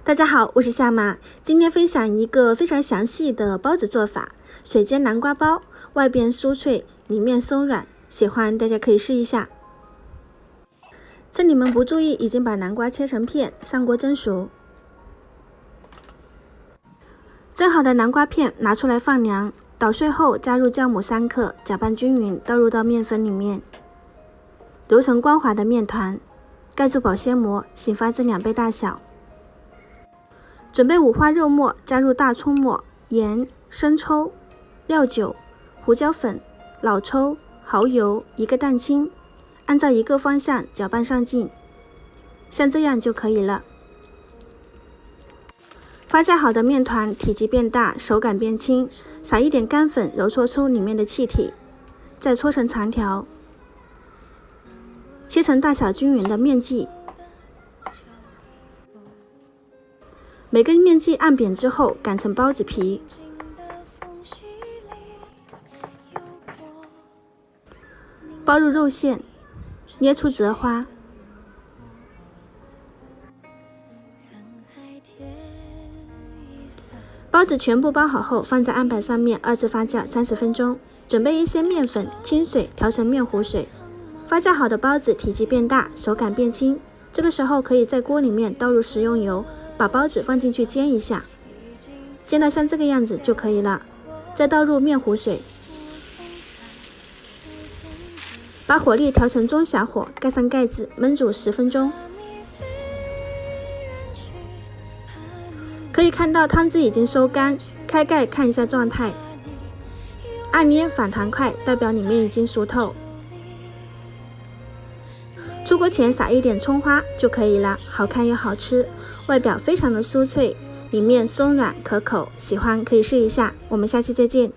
大家好，我是夏妈，今天分享一个非常详细的包子做法，水煎南瓜包，外边酥脆，里面松软，喜欢大家可以试一下。趁你们不注意，已经把南瓜切成片，上锅蒸熟。蒸好的南瓜片拿出来放凉，捣碎后加入酵母3克，搅拌均匀，倒入到面粉里面，揉成光滑的面团，盖住保鲜膜，醒发至2倍大小。准备五花肉末，加入大葱末、盐、生抽、料酒、胡椒粉、老抽、蚝油，1个蛋清，按照一个方向搅拌上劲，像这样就可以了。发酵好的面团体积变大，手感变轻，撒一点干粉揉搓出里面的气体，再搓成长条，切成大小均匀的面剂。每根面剂按扁之后擀成包子皮，包入肉馅，捏出折花。包子全部包好后，放在案板上面2次发酵30分钟。准备一些面粉、清水调成面糊水。发酵好的包子体积变大，手感变轻，这个时候可以在锅里面倒入食用油，把包子放进去煎一下，煎到像这个样子就可以了。再倒入面糊水，把火力调成中小火，盖上盖子焖煮10分钟。可以看到汤汁已经收干，开盖看一下状态，按捏反弹快，代表里面已经熟透。出锅前撒一点葱花就可以了，好看又好吃，外表非常的酥脆，里面松软可口，喜欢可以试一下。我们下期再见。